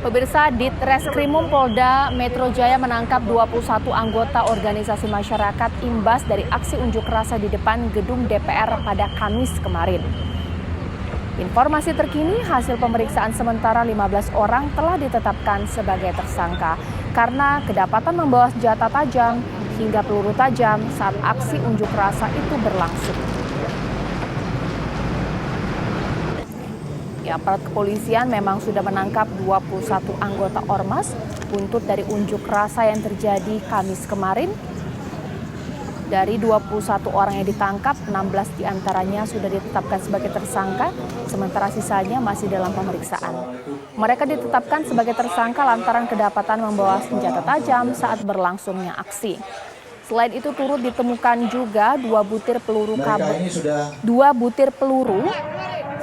Pemirsa, Ditreskrimum Polda Metro Jaya menangkap 21 anggota organisasi masyarakat imbas dari aksi unjuk rasa di depan gedung DPR pada Kamis kemarin. Informasi terkini, hasil pemeriksaan sementara 15 orang telah ditetapkan sebagai tersangka karena kedapatan membawa senjata tajam hingga peluru tajam saat aksi unjuk rasa itu berlangsung. Aparat kepolisian memang sudah menangkap 21 anggota Ormas buntut dari unjuk rasa yang terjadi Kamis kemarin. Dari 21 orang yang ditangkap, 16 diantaranya sudah ditetapkan sebagai tersangka, sementara sisanya masih dalam pemeriksaan. Mereka ditetapkan sebagai tersangka lantaran kedapatan membawa senjata tajam saat berlangsungnya aksi. Selain itu turut ditemukan juga 2 butir peluru kabel.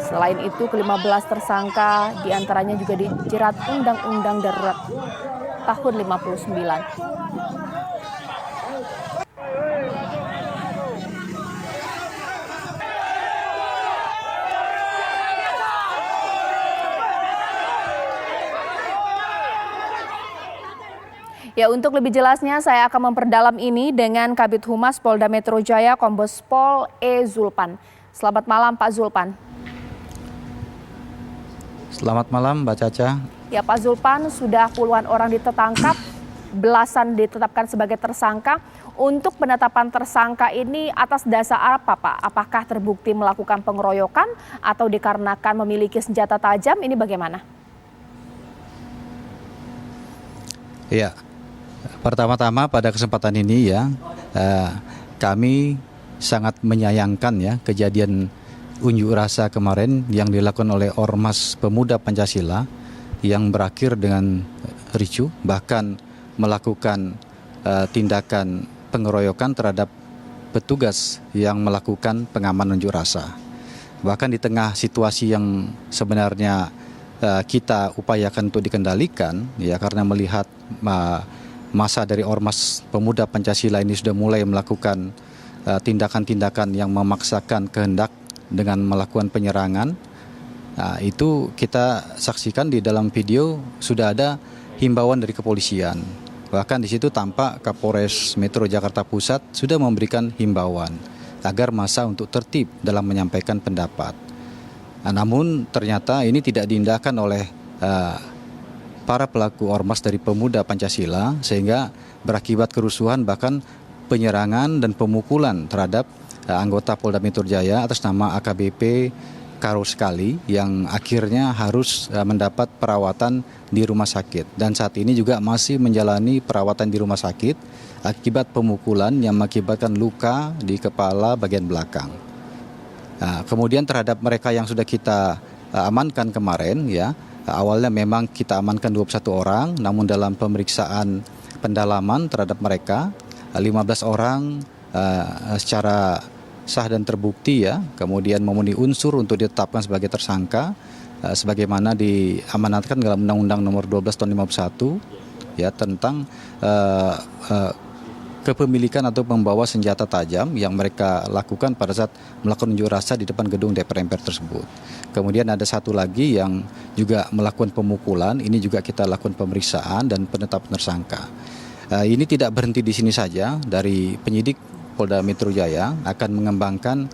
Selain itu, ke-15 tersangka diantaranya juga dijerat Undang-Undang Darurat tahun 59. Ya, untuk lebih jelasnya saya akan memperdalam ini dengan Kabid Humas Polda Metro Jaya, Kombes Pol E. Zulpan. Selamat malam, Pak Zulpan. Selamat malam, Mbak Caca. Ya, Pak Zulpan, sudah puluhan orang ditangkap, belasan ditetapkan sebagai tersangka. Untuk penetapan tersangka ini atas dasar apa, Pak? Apakah terbukti melakukan pengeroyokan atau dikarenakan memiliki senjata tajam? Ini bagaimana? Ya, pertama-tama pada kesempatan ini ya, kami sangat menyayangkan ya kejadian unjuk rasa kemarin yang dilakukan oleh Ormas Pemuda Pancasila yang berakhir dengan ricuh, bahkan melakukan tindakan pengeroyokan terhadap petugas yang melakukan pengamanan unjuk rasa. Bahkan di tengah situasi yang sebenarnya kita upayakan untuk dikendalikan, ya karena melihat masa dari Ormas Pemuda Pancasila ini sudah mulai melakukan tindakan-tindakan yang memaksakan kehendak dengan melakukan penyerangan. Nah, itu kita saksikan di dalam video sudah ada himbauan dari kepolisian. Bahkan di situ tampak Kapolres Metro Jakarta Pusat sudah memberikan himbauan agar massa untuk tertib dalam menyampaikan pendapat. Nah, namun ternyata ini tidak diindahkan oleh para pelaku ormas dari Pemuda Pancasila sehingga berakibat kerusuhan bahkan penyerangan dan pemukulan terhadap anggota Polda Metro Jaya atas nama AKBP Karo Sekali yang akhirnya harus mendapat perawatan di rumah sakit dan saat ini juga masih menjalani perawatan di rumah sakit akibat pemukulan yang mengakibatkan luka di kepala bagian belakang. Nah, kemudian terhadap mereka yang sudah kita amankan kemarin ya, awalnya memang kita amankan 21 orang, namun dalam pemeriksaan pendalaman terhadap mereka 15 orang secara sah dan terbukti ya, kemudian memenuhi unsur untuk ditetapkan sebagai tersangka sebagaimana diamanatkan dalam Undang-Undang Nomor 12 Tahun 51 ya tentang kepemilikan atau membawa senjata tajam yang mereka lakukan pada saat melakukan unjuk rasa di depan gedung DPR MPR tersebut. Kemudian ada satu lagi yang juga melakukan pemukulan, ini juga kita lakukan pemeriksaan dan penetapan tersangka. Ini tidak berhenti di sini saja, dari penyidik Polda Metro Jaya akan mengembangkan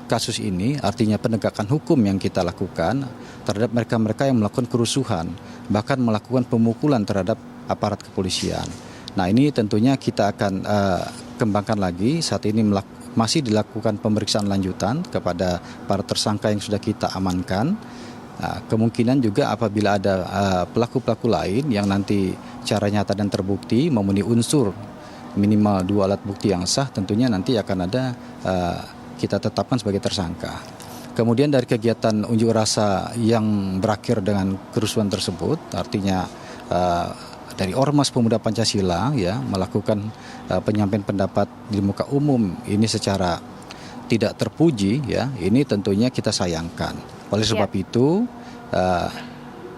kasus ini, artinya penegakan hukum yang kita lakukan terhadap mereka-mereka yang melakukan kerusuhan, bahkan melakukan pemukulan terhadap aparat kepolisian. Nah, ini tentunya kita akan kembangkan lagi. Saat ini masih dilakukan pemeriksaan lanjutan kepada para tersangka yang sudah kita amankan. Kemungkinan juga apabila ada pelaku-pelaku lain yang nanti secara nyata dan terbukti memenuhi unsur minimal 2 alat bukti yang sah, tentunya nanti akan ada kita tetapkan sebagai tersangka. Kemudian dari kegiatan unjuk rasa yang berakhir dengan kerusuhan tersebut, artinya dari Ormas Pemuda Pancasila ya melakukan penyampaian pendapat di muka umum ini secara tidak terpuji ya, ini tentunya kita sayangkan. Oleh sebab itu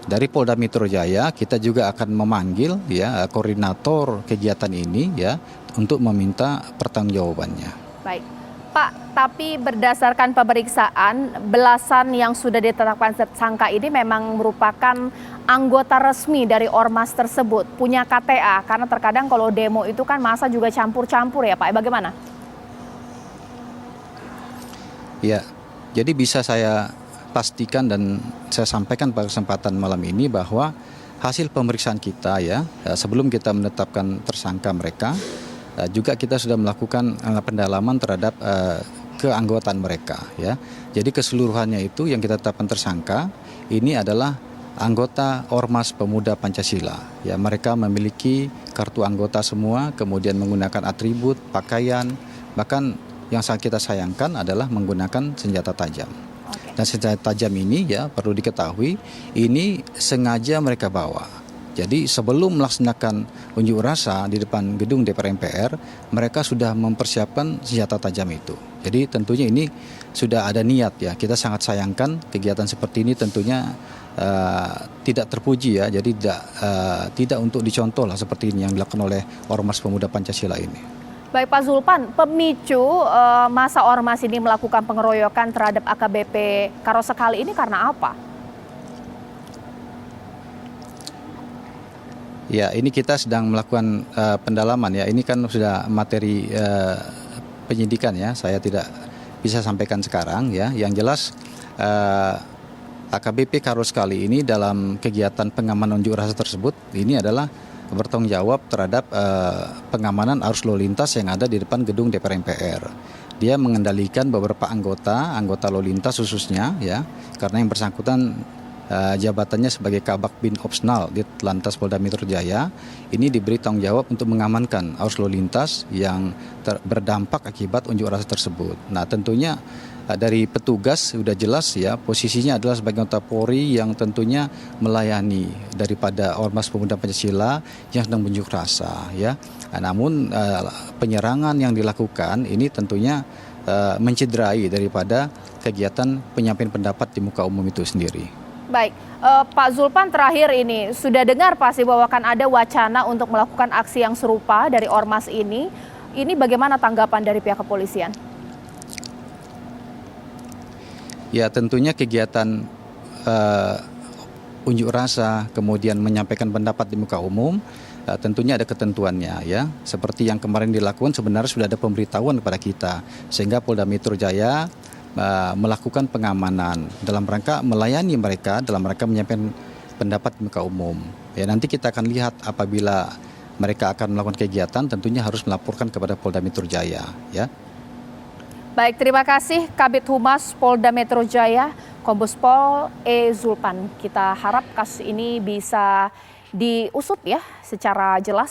dari Polda Metro Jaya kita juga akan memanggil ya koordinator kegiatan ini ya untuk meminta pertanggungjawabannya. Baik. Pak, tapi berdasarkan pemeriksaan, belasan yang sudah ditetapkan tersangka ini memang merupakan anggota resmi dari ormas tersebut, punya KTA, karena terkadang kalau demo itu kan massa juga campur-campur ya Pak, bagaimana? Ya, jadi bisa saya pastikan dan saya sampaikan pada kesempatan malam ini bahwa hasil pemeriksaan kita ya, sebelum kita menetapkan tersangka mereka, juga kita sudah melakukan pendalaman terhadap keanggotaan mereka ya. Jadi keseluruhannya itu yang kita tetapkan tersangka ini adalah anggota Ormas Pemuda Pancasila. Ya, mereka memiliki kartu anggota semua, kemudian menggunakan atribut, pakaian, bahkan yang sangat kita sayangkan adalah menggunakan senjata tajam. Dan senjata tajam ini ya perlu diketahui ini sengaja mereka bawa. Jadi sebelum melaksanakan unjuk rasa di depan gedung DPR MPR, mereka sudah mempersiapkan senjata tajam itu. Jadi tentunya ini sudah ada niat ya. Kita sangat sayangkan kegiatan seperti ini tentunya tidak terpuji ya. Jadi tidak untuk dicontoh lah seperti ini yang dilakukan oleh Ormas Pemuda Pancasila ini. Baik Pak Zulpan, pemicu masa ormas ini melakukan pengeroyokan terhadap AKBP Karosa kali ini karena apa? Ya, ini kita sedang melakukan pendalaman ya. Ini kan sudah materi penyidikan ya. Saya tidak bisa sampaikan sekarang ya. Yang jelas AKBP Karos kali ini dalam kegiatan pengamanan unjuk rasa tersebut ini adalah bertanggung jawab terhadap pengamanan arus lalu lintas yang ada di depan gedung DPR MPR. Dia mengendalikan beberapa anggota lalu lintas khususnya ya, karena yang bersangkutan jabatannya sebagai Kabak Bin Opsnal di Lantas Polda Metro Jaya ini diberi tanggung jawab untuk mengamankan arus lalu lintas yang berdampak akibat unjuk rasa tersebut. Nah, tentunya dari petugas sudah jelas ya posisinya adalah sebagai anggota Polri yang tentunya melayani daripada Ormas Pemuda Pancasila yang sedang unjuk rasa ya. Namun penyerangan yang dilakukan ini tentunya mencederai daripada kegiatan penyampaian pendapat di muka umum itu sendiri. Baik, Pak Zulpan terakhir ini sudah dengar pasti bahwa akan ada wacana untuk melakukan aksi yang serupa dari ormas ini. Ini bagaimana tanggapan dari pihak kepolisian? Ya tentunya kegiatan unjuk rasa kemudian menyampaikan pendapat di muka umum tentunya ada ketentuannya ya. Seperti yang kemarin dilakukan sebenarnya sudah ada pemberitahuan kepada kita sehingga Polda Metro Jaya melakukan pengamanan dalam rangka melayani mereka dalam rangka menyampaikan pendapat di muka umum. Ya nanti kita akan lihat apabila mereka akan melakukan kegiatan tentunya harus melaporkan kepada Polda Metro Jaya ya. Baik, terima kasih Kabid Humas Polda Metro Jaya, Kombes Pol E. Zulpan. Kita harap kasus ini bisa diusut ya secara jelas.